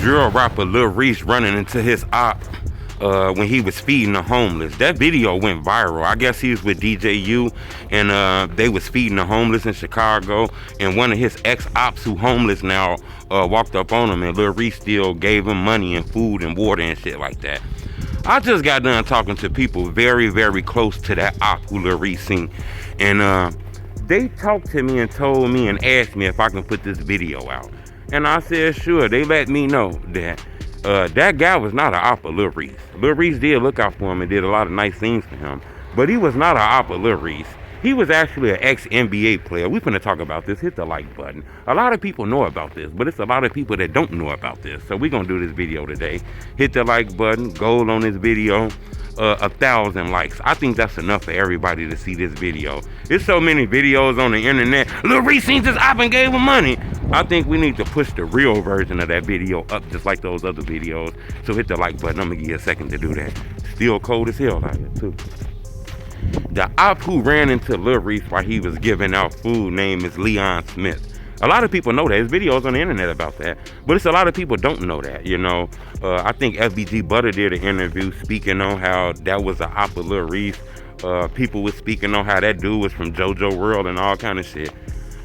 drill rapper Lil Reese running into his op when he was feeding the homeless. That video went viral. I guess he was with DJU, and they was feeding the homeless in Chicago, and one of his ex-ops who homeless now walked up on him, and Lil Reese still gave him money and food and water and shit like that. I just got done talking to people very, very close to that op who Lil Reese seen, and they talked to me and told me and asked me if I can put this video out. And I said, sure. They let me know that that guy was not an op of Lil Reese. Lil Reese did look out for him and did a lot of nice things for him, but he was not an op of Lil Reese. He was actually an ex-NBA player. We're finna talk about this. Hit the like button. A lot of people know about this, but it's a lot of people that don't know about this. So we're gonna do this video today. Hit the like button. Goal on this video, 1,000 likes. I think that's enough for everybody to see this video. There's so many videos on the internet. Lil Reese seen this op and gave him money. I think we need to push the real version of that video up just like those other videos. So hit the like button. I'm gonna give you a second to do that. Still cold as hell out here too. The op who ran into Lil Reese while he was giving out food name is Leon Smith. A lot of people know that. There's videos on the internet about that, but it's a lot of people don't know that, you know. I think FBG Butter did an interview speaking on how that was an op of Lil Reese. People was speaking on how that dude was from JoJo World and all kind of shit.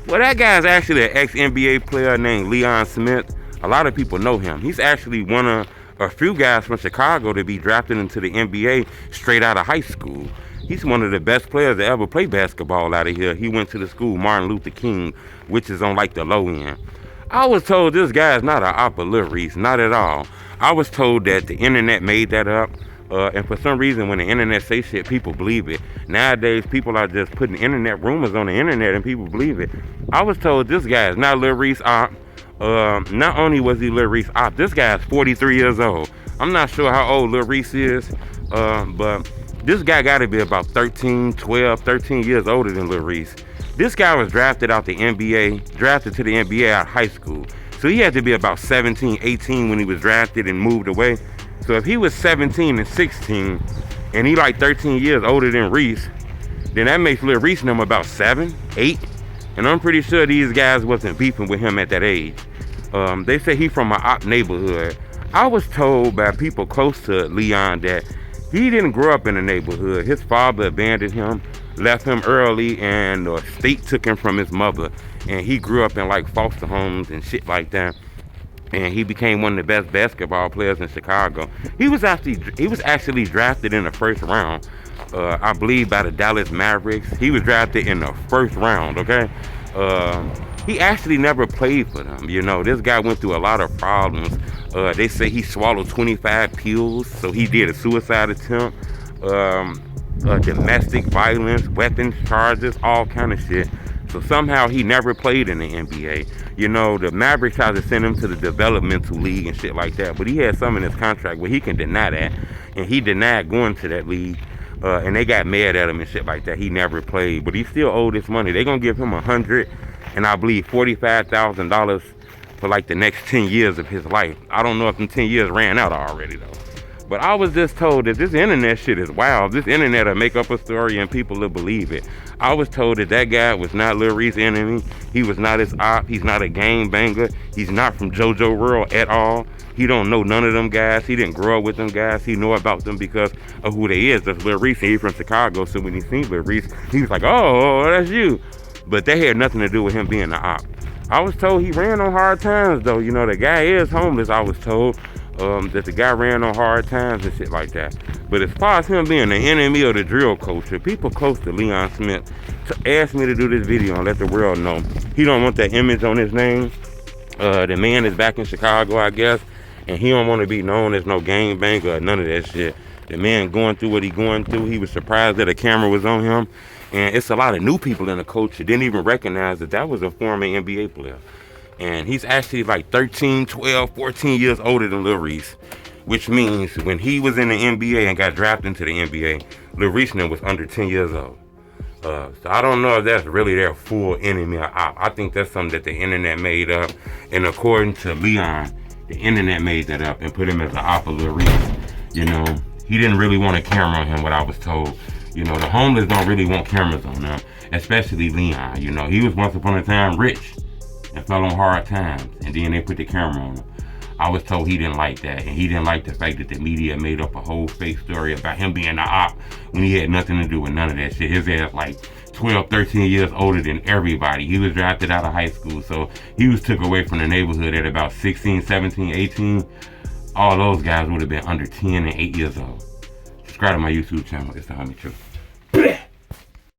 Well, that guy's actually an ex-NBA player named Leon Smith. A lot of people know him. He's actually one of a few guys from Chicago to be drafted into the NBA straight out of high school. He's one of the best players to ever play basketball out of here. He went to the school Martin Luther King, which is on like the low end. I was told this guy is not an op of Lil Reese, not at all. I was told that the internet made that up. And for some reason, when the internet say shit, people believe it. Nowadays, people are just putting internet rumors on the internet and people believe it. I was told this guy is not Lil Reese op. Not only was he Lil Reese op, this guy is 43 years old. I'm not sure how old Lil Reese is, but this guy got to be about 13 years older than Lil Reese. This guy was drafted to the NBA out of high school. So he had to be about 17, 18 when he was drafted and moved away. So if he was 17 and 16, and he like 13 years older than Reese, then that makes Lil Reese number about 7, 8. And I'm pretty sure these guys wasn't beefing with him at that age. They say he from an op neighborhood. I was told by people close to Leon that he didn't grow up in the neighborhood. His father abandoned him, left him early, and the state took him from his mother. And he grew up in like foster homes and shit like that. And he became one of the best basketball players in Chicago. He was actually drafted in the first round, I believe, by the Dallas Mavericks. He was drafted in the first round, okay? He actually never played for them. You know, this guy went through a lot of problems. They say he swallowed 25 pills, so he did a suicide attempt, domestic violence, weapons charges, all kind of shit. So somehow he never played in the NBA. You know, the Mavericks tried to send him to the developmental league and shit like that, but he had some in his contract where he can deny that, and he denied going to that league. And they got mad at him and shit like that. He never played, but he still owed this money. They're gonna give him $100 and I believe $45,000 for like the next 10 years of his life. I don't know if them 10 years ran out already though. But I was just told that this internet shit is wild. This internet will make up a story and people will believe it. I was told that guy was not Lil Reese's enemy. He was not his op. He's not a gang banger. He's not from JoJo World at all. He don't know none of them guys. He didn't grow up with them guys. He know about them because of who they is. That's Lil Reese. He's from Chicago, so when he seen Lil Reese, he was like, oh, that's you. But that had nothing to do with him being an op. I was told he ran on hard times though. You know, the guy is homeless, I was told. That the guy ran on hard times and shit like that. But as far as him being the enemy of the drill culture, people close to Leon Smith asked me to do this video and let the world know he don't want that image on his name. The man is back in Chicago, I guess, and he don't want to be known as no gangbanger or none of that shit. The man going through what he going through, he was surprised that a camera was on him. And it's a lot of new people in the culture didn't even recognize that was a former NBA player. And he's actually like 13, 12, 14 years older than Lil Reese, which means when he was in the NBA and got drafted into the NBA, Lil Reese was under 10 years old. So I don't know if that's really their full enemy or op. I think that's something that the internet made up. And according to Leon, the internet made that up and put him as an op of Lil Reese. You know, he didn't really want a camera on him, what I was told. You know, the homeless don't really want cameras on them, especially Leon. You know, he was once upon a time rich and fell on hard times, and then they put the camera on him. I was told he didn't like that, and he didn't like the fact that the media made up a whole fake story about him being an op when he had nothing to do with none of that shit. His ass like 12, 13 years older than everybody. He was drafted out of high school, so he was took away from the neighborhood at about 16, 17, 18. All those guys would have been under 10 and 8 years old. Subscribe to my YouTube channel. It's the Homie Truth.